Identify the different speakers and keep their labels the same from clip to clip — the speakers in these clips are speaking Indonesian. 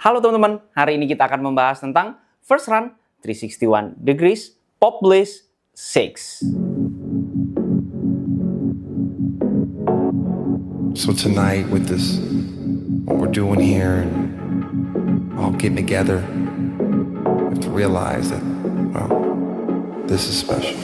Speaker 1: Halo teman-teman, hari ini kita akan membahas tentang First Run 361 Degrees Pop Bliss 6.
Speaker 2: So tonight with this, what we're doing here and all getting together, we have to realize that, well, this is special.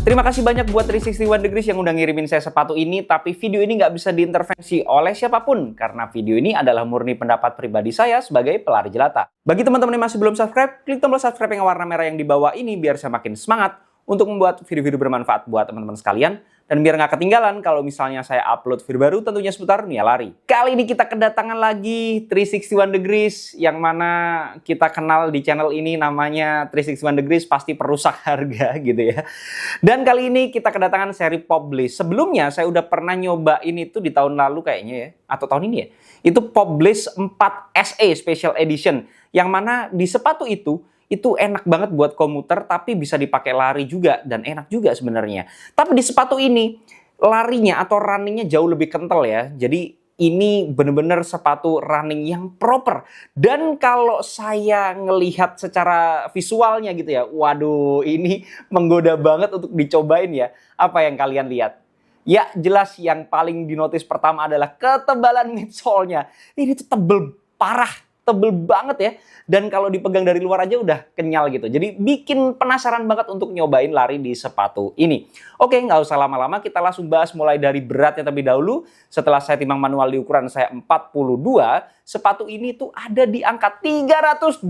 Speaker 1: Terima kasih banyak buat 361 Degrees yang udah ngirimin saya sepatu ini, tapi video ini nggak bisa diintervensi oleh siapapun, karena video ini adalah murni pendapat pribadi saya sebagai pelari jelata. Bagi teman-teman yang masih belum subscribe, klik tombol subscribe yang warna merah yang di bawah ini, biar saya makin semangat untuk membuat video-video bermanfaat buat teman-teman sekalian, dan biar nggak ketinggalan kalau misalnya saya upload video baru tentunya seputar dunia lari. Kali ini kita kedatangan lagi 361 Degrees, yang mana kita kenal di channel ini namanya 361 Degrees pasti perusak harga gitu ya. Dan kali ini kita kedatangan seri Pop Bliss. Sebelumnya saya udah pernah nyobain itu di tahun lalu kayaknya ya, atau tahun ini ya. Itu Pop Bliss 4 SE Special Edition, yang mana di sepatu itu enak banget buat komuter, tapi bisa dipakai lari juga, dan enak juga sebenarnya. Tapi di sepatu ini, larinya atau runningnya jauh lebih kental ya. Jadi ini bener-bener sepatu running yang proper. Dan kalau saya ngelihat secara visualnya gitu ya, waduh ini menggoda banget untuk dicobain ya. Apa yang kalian lihat? Ya jelas yang paling dinotis pertama adalah ketebalan midsole-nya. Ini tuh tebel parah. Tebel banget ya, dan kalau dipegang dari luar aja udah kenyal gitu. Jadi bikin penasaran banget untuk nyobain lari di sepatu ini. Oke, nggak usah lama-lama, kita langsung bahas mulai dari beratnya terlebih dahulu. Setelah saya timbang manual di ukuran saya 42, sepatu ini tuh ada di angka 327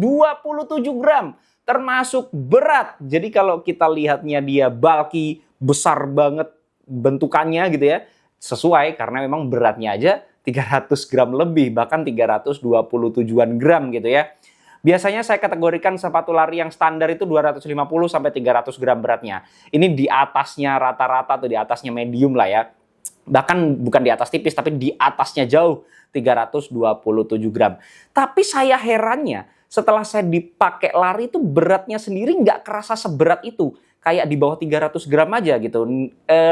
Speaker 1: gram, termasuk berat. Jadi kalau kita lihatnya dia bulky, besar banget bentukannya gitu ya, sesuai karena memang beratnya aja 300 gram lebih, bahkan 327-an gram gitu ya. Biasanya saya kategorikan sepatu lari yang standar itu 250 sampai 300 gram beratnya. Ini di atasnya rata-rata atau di atasnya medium lah ya. Bahkan bukan di atas tipis, tapi di atasnya jauh, 327 gram. Tapi saya herannya, setelah saya dipakai lari itu beratnya sendiri nggak kerasa seberat itu. Kayak di bawah 300 gram aja gitu.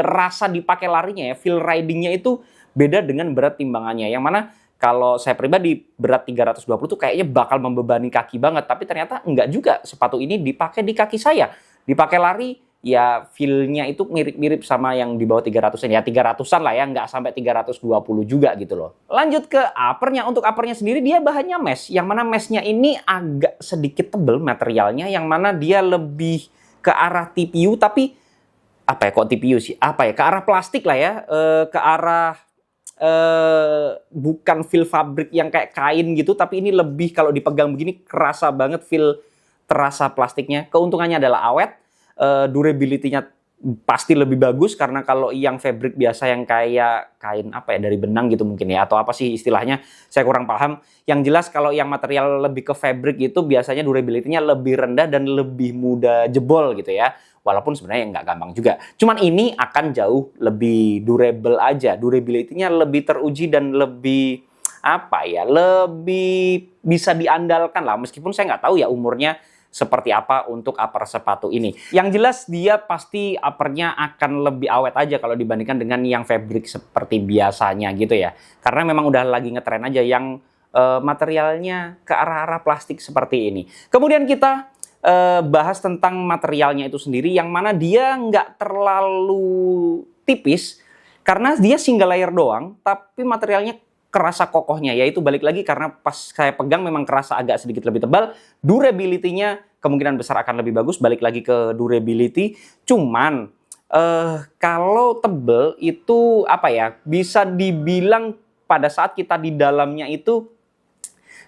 Speaker 1: Rasa dipakai larinya ya, feel ridingnya itu beda dengan berat timbangannya. Yang mana kalau saya pribadi berat 320 tuh kayaknya bakal membebani kaki banget. Tapi ternyata enggak juga. Sepatu ini dipakai di kaki saya. Dipakai lari ya feel-nya itu mirip-mirip sama yang di bawah 300-an. Ya 300-an lah ya, nggak sampai 320 juga gitu loh. Lanjut ke uppernya. Untuk uppernya sendiri dia bahannya mesh. Yang mana meshnya ini agak sedikit tebel materialnya. Yang mana dia lebih ke arah TPU, tapi apa ya, kok TPU sih? Apa ya, ke arah plastik lah ya. Ke arah bukan feel fabrik yang kayak kain gitu, tapi ini lebih kalau dipegang begini kerasa banget feel terasa plastiknya. Keuntungannya adalah awet, durability-nya pasti lebih bagus karena kalau yang fabric biasa yang kayak kain apa ya, dari benang gitu mungkin ya, atau apa sih istilahnya, saya kurang paham. Yang jelas kalau yang material lebih ke fabric itu biasanya durability-nya lebih rendah dan lebih mudah jebol gitu ya. Walaupun sebenarnya nggak gampang juga. Cuman ini akan jauh lebih durable aja. Durability-nya lebih teruji dan lebih apa ya, lebih bisa diandalkan lah. Meskipun saya nggak tahu ya umurnya seperti apa untuk upper sepatu ini. Yang jelas dia pasti uppernya akan lebih awet aja kalau dibandingkan dengan yang fabric seperti biasanya gitu ya. Karena memang udah lagi ngetren aja yang materialnya ke arah-arah plastik seperti ini. Kemudian kita bahas tentang materialnya itu sendiri, yang mana dia nggak terlalu tipis karena dia single layer doang, tapi materialnya kerasa kokohnya, yaitu balik lagi karena pas saya pegang memang kerasa agak sedikit lebih tebal. Durability-nya kemungkinan besar akan lebih bagus, balik lagi ke durability. Cuman kalau tebel itu apa ya, bisa dibilang pada saat kita di dalamnya itu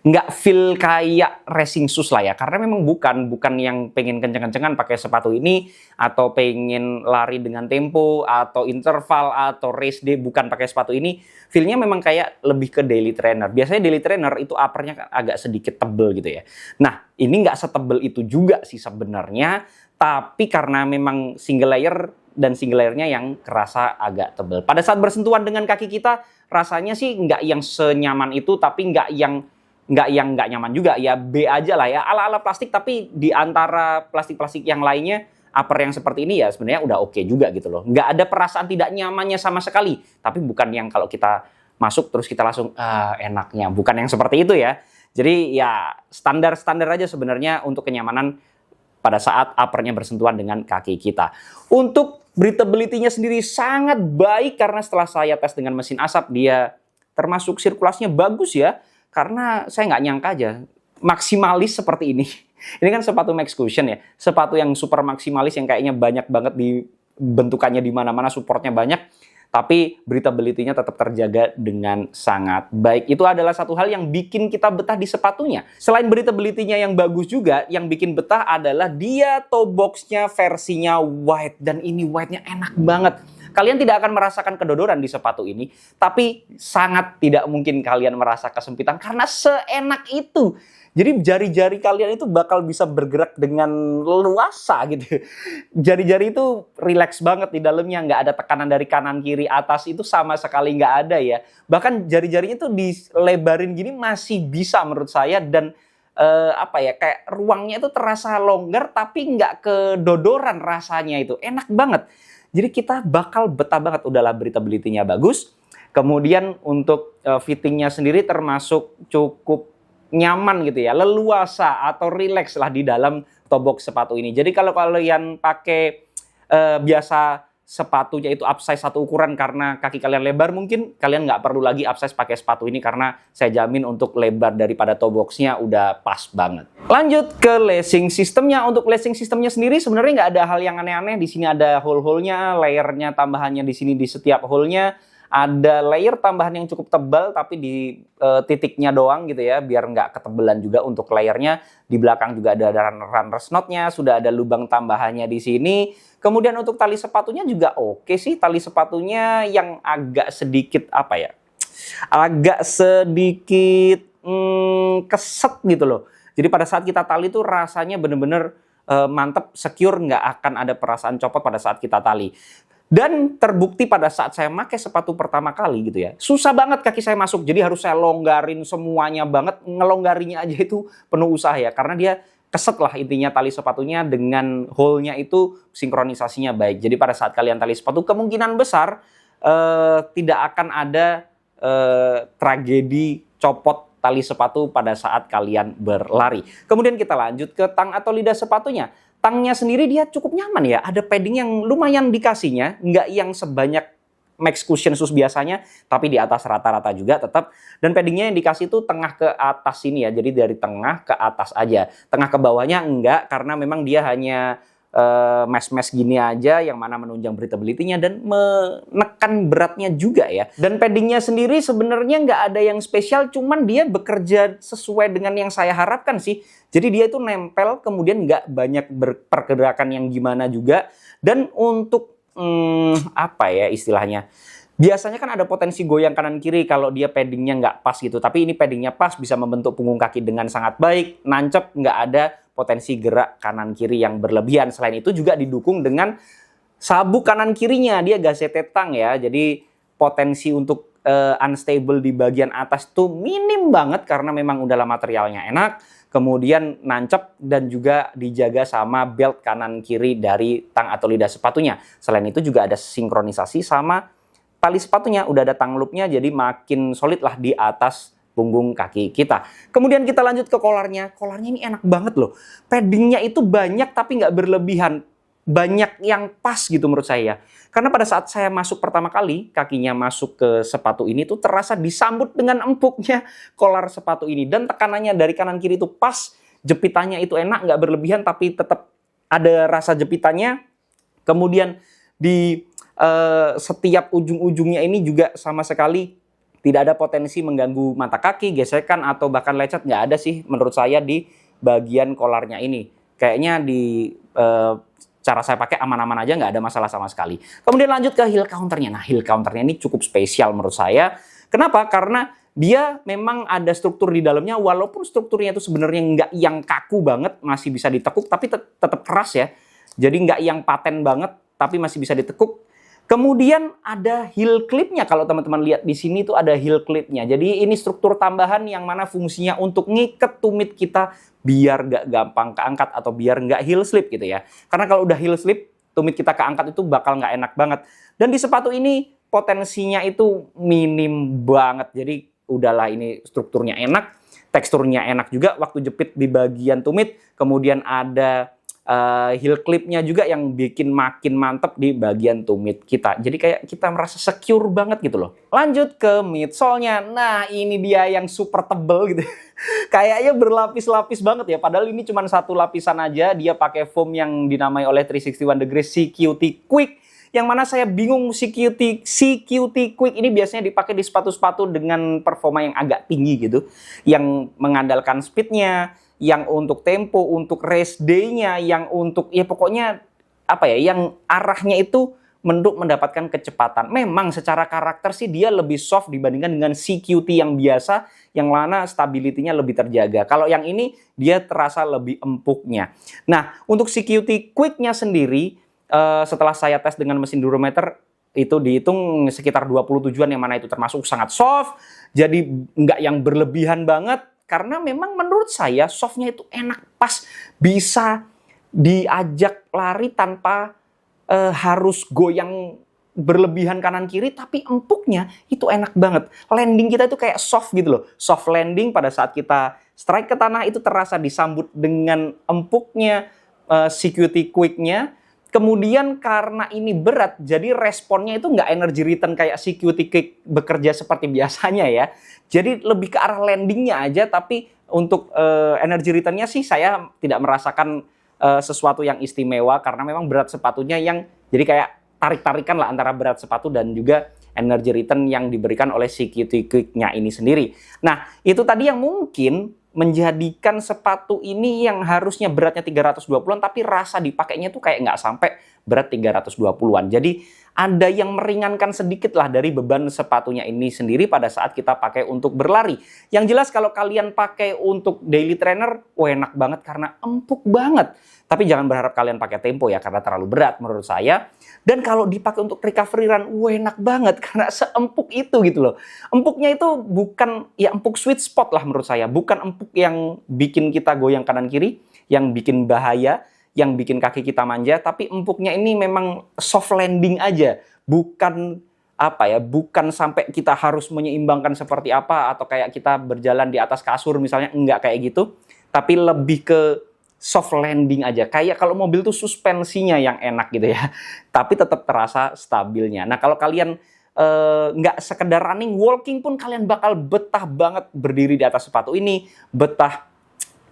Speaker 1: nggak feel kayak racing shoes lah ya, karena memang bukan yang pengen kenceng-kencengan pakai sepatu ini, atau pengen lari dengan tempo, atau interval, atau race day bukan pakai sepatu ini. Feel-nya memang kayak lebih ke daily trainer. Biasanya daily trainer itu uppernya agak sedikit tebel gitu ya. Nah, ini nggak setebel itu juga sih sebenarnya, tapi karena memang single layer dan single layernya yang kerasa agak tebel. Pada saat bersentuhan dengan kaki kita, rasanya sih nggak yang senyaman itu, tapi nggak yang nggak nyaman juga, ya B aja lah ya, ala-ala plastik, tapi di antara plastik-plastik yang lainnya, upper yang seperti ini ya sebenarnya udah oke juga gitu loh. Nggak ada perasaan tidak nyamannya sama sekali, tapi bukan yang kalau kita masuk terus kita langsung enaknya, bukan yang seperti itu ya. Jadi ya standar-standar aja sebenarnya untuk kenyamanan pada saat uppernya bersentuhan dengan kaki kita. Untuk breathability-nya sendiri sangat baik karena setelah saya tes dengan mesin asap, dia termasuk sirkulasinya bagus ya. Karena saya nggak nyangka aja, maksimalis seperti ini. Ini kan sepatu Max Cushion ya, sepatu yang super maksimalis yang kayaknya banyak banget di bentukannya di mana-mana, supportnya banyak, tapi breathability-nya tetap terjaga dengan sangat baik. Itu adalah satu hal yang bikin kita betah di sepatunya. Selain breathability-nya yang bagus juga, yang bikin betah adalah dia toe box-nya versinya wide, dan ini wide-nya enak banget. Kalian tidak akan merasakan kedodoran di sepatu ini, tapi sangat tidak mungkin kalian merasa kesempitan karena seenak itu. Jadi jari-jari kalian itu bakal bisa bergerak dengan leluasa gitu. Jari-jari itu rileks banget di dalamnya, nggak ada tekanan dari kanan kiri atas, itu sama sekali nggak ada ya. Bahkan jari-jarinya itu dilebarin gini masih bisa menurut saya, dan kayak ruangnya itu terasa longgar tapi nggak kedodoran rasanya, itu enak banget. Jadi kita bakal betah banget, udahlah breathability-nya bagus. Kemudian untuk fittingnya sendiri termasuk cukup nyaman gitu ya, leluasa atau rileks lah di dalam toe box sepatu ini. Jadi kalau kalian pakai biasa sepatunya itu upsize satu ukuran karena kaki kalian lebar, mungkin kalian nggak perlu lagi upsize pakai sepatu ini karena saya jamin untuk lebar daripada toe box-nya udah pas banget. Lanjut ke lacing sistemnya. Untuk lacing sistemnya sendiri sebenarnya nggak ada hal yang aneh-aneh. Di sini ada hole-hole-nya, layernya tambahannya di sini di setiap hole-nya. Ada layer tambahan yang cukup tebal tapi di titiknya doang gitu ya, biar nggak ketebelan juga untuk layernya. Di belakang juga ada runners knot-nya, sudah ada lubang tambahannya di sini. Kemudian untuk tali sepatunya juga oke sih, tali sepatunya yang agak sedikit agak sedikit keset gitu loh. Jadi pada saat kita tali tuh rasanya bener-bener mantep, secure, nggak akan ada perasaan copot pada saat kita tali. Dan terbukti pada saat saya pakai sepatu pertama kali gitu ya, susah banget kaki saya masuk, jadi harus saya longgarin semuanya banget. Ngelonggarinya aja itu penuh usaha ya, karena dia keset lah intinya tali sepatunya dengan hole-nya itu sinkronisasinya baik. Jadi pada saat kalian tali sepatu kemungkinan besar tidak akan ada tragedi copot tali sepatu pada saat kalian berlari. Kemudian kita lanjut ke tang atau lidah sepatunya. Tangnya sendiri dia cukup nyaman ya, ada padding yang lumayan dikasihnya, nggak yang sebanyak Max Cushion shoes biasanya, tapi di atas rata-rata juga tetap. Dan paddingnya yang dikasih itu tengah ke atas sini ya, jadi dari tengah ke atas aja. Tengah ke bawahnya enggak, karena memang dia hanya mesh-mesh gini aja, yang mana menunjang breathability-nya dan menekan beratnya juga ya. Dan paddingnya sendiri sebenarnya nggak ada yang spesial, cuman dia bekerja sesuai dengan yang saya harapkan sih. Jadi dia itu nempel, kemudian nggak banyak pergerakan yang gimana juga. Dan untuk istilahnya, biasanya kan ada potensi goyang kanan kiri kalau dia paddingnya nggak pas gitu. Tapi ini paddingnya pas, bisa membentuk punggung kaki dengan sangat baik, nancep, nggak ada potensi gerak kanan kiri yang berlebihan. Selain itu juga didukung dengan sabuk kanan kirinya, dia gazette tang ya. Jadi potensi untuk unstable di bagian atas tuh minim banget karena memang udahlah materialnya enak. Kemudian nancep dan juga dijaga sama belt kanan kiri dari tang atau lidah sepatunya. Selain itu juga ada sinkronisasi sama tali sepatunya, udah ada tang loopnya, jadi makin solid lah di atas punggung kaki kita. Kemudian kita lanjut ke kolarnya. Kolarnya ini enak banget loh. Paddingnya itu banyak tapi nggak berlebihan. Banyak yang pas gitu menurut saya. Karena pada saat saya masuk pertama kali, kakinya masuk ke sepatu ini tuh terasa disambut dengan empuknya kolar sepatu ini. Dan tekanannya dari kanan kiri itu pas, jepitannya itu enak, nggak berlebihan tapi tetap ada rasa jepitannya. Kemudian di setiap ujung-ujungnya ini juga sama sekali Tidak ada potensi mengganggu mata kaki, gesekan, atau bahkan lecet. Nggak ada sih menurut saya di bagian kolarnya ini. Kayaknya di cara saya pakai aman-aman aja, nggak ada masalah sama sekali. Kemudian lanjut ke heel counternya. Nah, heel counternya ini cukup spesial menurut saya. Kenapa? Karena dia memang ada struktur di dalamnya, walaupun strukturnya itu sebenarnya nggak yang kaku banget, masih bisa ditekuk, tapi tetap keras ya. Jadi nggak yang paten banget, tapi masih bisa ditekuk. Kemudian ada heel clipnya. Kalau teman-teman lihat di sini tuh ada heel clipnya. Jadi ini struktur tambahan yang mana fungsinya untuk ngiket tumit kita biar nggak gampang keangkat atau biar nggak heel slip gitu ya. Karena kalau udah heel slip, tumit kita keangkat itu bakal nggak enak banget. Dan di sepatu ini potensinya itu minim banget. Jadi udahlah, ini strukturnya enak, teksturnya enak juga waktu jepit di bagian tumit. Kemudian ada heel clipnya juga yang bikin makin mantep di bagian tumit kita. Jadi kayak kita merasa secure banget gitu loh. Lanjut ke midsole-nya. Nah, ini dia yang super tebel gitu. Kayaknya berlapis-lapis banget ya. Padahal ini cuma satu lapisan aja. Dia pakai foam yang dinamai oleh 361 Degrees CQT Quick. Yang mana saya bingung, CQT Quick ini biasanya dipakai di sepatu-sepatu dengan performa yang agak tinggi gitu. Yang mengandalkan speednya, yang untuk tempo, untuk race day-nya, yang untuk ya pokoknya apa ya, yang arahnya itu untuk mendapatkan kecepatan. Memang secara karakter sih dia lebih soft dibandingkan dengan CQT yang biasa, yang mana stability-nya lebih terjaga. Kalau yang ini dia terasa lebih empuknya. Nah, untuk CQT Quick-nya sendiri, setelah saya tes dengan mesin durometer, itu dihitung sekitar 27-an, yang mana itu termasuk sangat soft. Jadi nggak yang berlebihan banget. Karena memang menurut saya softnya itu enak, pas bisa diajak lari tanpa harus goyang berlebihan kanan kiri, tapi empuknya itu enak banget. Landing kita itu kayak soft gitu loh. Soft landing pada saat kita strike ke tanah itu terasa disambut dengan empuknya CQT Quick-nya. Kemudian karena ini berat, jadi responnya itu nggak energy return kayak CQT Quick bekerja seperti biasanya ya. Jadi lebih ke arah landingnya aja, tapi untuk energy return-nya sih saya tidak merasakan sesuatu yang istimewa, karena memang berat sepatunya yang jadi kayak tarik-tarikan lah antara berat sepatu dan juga energy return yang diberikan oleh CQT Quick-nya ini sendiri. Nah, itu tadi yang mungkin menjadikan sepatu ini yang harusnya beratnya 320-an, tapi rasa dipakainya tuh kayak nggak sampai berat 320-an. Jadi ada yang meringankan sedikit lah dari beban sepatunya ini sendiri pada saat kita pakai untuk berlari. Yang jelas kalau kalian pakai untuk daily trainer, enak banget karena empuk banget. Tapi jangan berharap kalian pakai tempo ya, karena terlalu berat menurut saya. Dan kalau dipakai untuk recovery run, enak banget karena seempuk itu gitu loh. Empuknya itu bukan ya empuk sweet spot lah menurut saya. Bukan empuk yang bikin kita goyang kanan kiri, yang bikin bahaya, yang bikin kaki kita manja. Tapi empuknya ini memang soft landing aja. Bukan apa ya, bukan sampai kita harus menyeimbangkan seperti apa, atau kayak kita berjalan di atas kasur misalnya, enggak kayak gitu. Tapi lebih ke soft landing aja. Kayak kalau mobil tuh suspensinya yang enak gitu ya. Tapi tetap terasa stabilnya. Nah, kalau kalian nggak sekedar running, walking pun kalian bakal betah banget berdiri di atas sepatu ini. Betah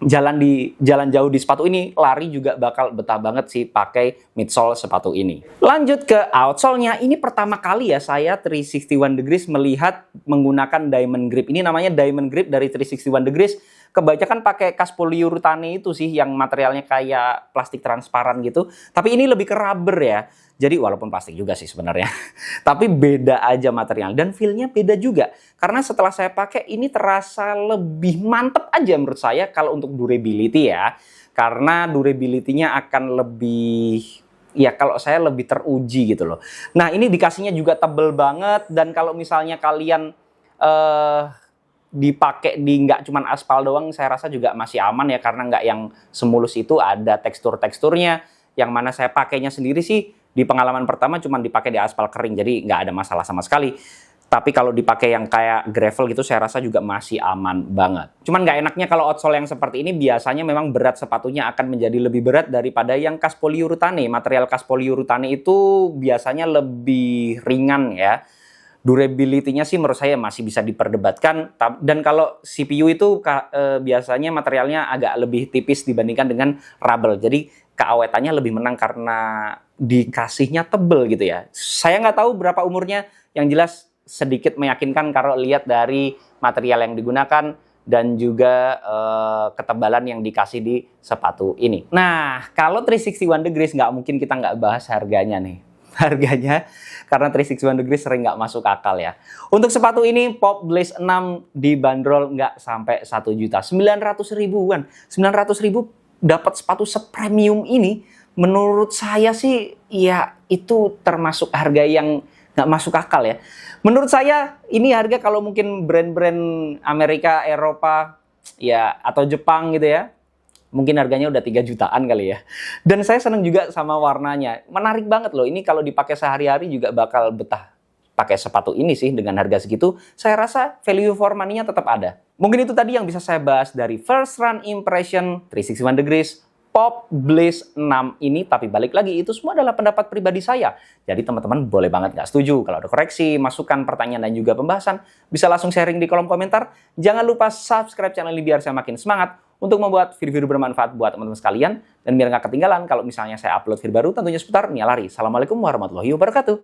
Speaker 1: jalan jauh di sepatu ini, lari juga bakal betah banget sih pakai midsole sepatu ini. Lanjut ke outsole-nya. Ini pertama kali ya saya 361 Degrees melihat menggunakan diamond grip. Ini namanya diamond grip dari 361 Degrees. Kebanyakan pakai kas poliuretane itu sih, yang materialnya kayak plastik transparan gitu. Tapi ini lebih ke rubber ya. Jadi walaupun plastik juga sih sebenarnya. Tapi beda aja material. Dan feel-nya beda juga. Karena setelah saya pakai ini terasa lebih mantep aja menurut saya kalau untuk durability ya. Karena durability-nya akan lebih, ya kalau saya lebih teruji gitu loh. Nah, ini dikasihnya juga tebel banget. Dan kalau misalnya kalian dipakai di nggak cuma aspal doang, saya rasa juga masih aman ya, karena nggak yang semulus itu, ada teksturnya. Yang mana saya pakainya sendiri sih di pengalaman pertama cuma dipakai di aspal kering, jadi nggak ada masalah sama sekali. Tapi kalau dipakai yang kayak gravel gitu, saya rasa juga masih aman banget. Cuman nggak enaknya kalau outsole yang seperti ini, biasanya memang berat sepatunya akan menjadi lebih berat daripada yang kas poliuretane. Material kas poliuretane itu biasanya lebih ringan ya. Durability-nya sih menurut saya masih bisa diperdebatkan. Dan kalau CPU itu biasanya materialnya agak lebih tipis dibandingkan dengan rubber. Jadi keawetannya lebih menang karena dikasihnya tebel gitu ya. Saya nggak tahu berapa umurnya. Yang jelas sedikit meyakinkan kalau lihat dari material yang digunakan dan juga ketebalan yang dikasih di sepatu ini. Nah, kalau 361 degrees nggak mungkin kita nggak bahas harganya nih. Harganya, karena 361 degrees sering nggak masuk akal ya. Untuk sepatu ini, Pop Blaze 6 dibanderol nggak sampai 1 juta. 900 ribuan. 900 ribu dapat sepatu sepremium ini, menurut saya sih, ya itu termasuk harga yang nggak masuk akal ya. Menurut saya, ini harga kalau mungkin brand-brand Amerika, Eropa, ya atau Jepang gitu ya, mungkin harganya udah 3 jutaan kali ya. Dan saya seneng juga sama warnanya. Menarik banget loh. Ini kalau dipakai sehari-hari juga bakal betah pakai sepatu ini sih dengan harga segitu. Saya rasa value for money-nya tetap ada. Mungkin itu tadi yang bisa saya bahas dari first run impression 361 degrees Pop Blaze 6 ini. Tapi balik lagi, itu semua adalah pendapat pribadi saya. Jadi teman-teman boleh banget nggak setuju. Kalau ada koreksi, masukan, pertanyaan, dan juga pembahasan, bisa langsung sharing di kolom komentar. Jangan lupa subscribe channel ini biar saya makin semangat untuk membuat video-video bermanfaat buat teman-teman sekalian. Dan biar nggak ketinggalan kalau misalnya saya upload video baru tentunya seputar Nia Lari. Assalamualaikum warahmatullahi wabarakatuh.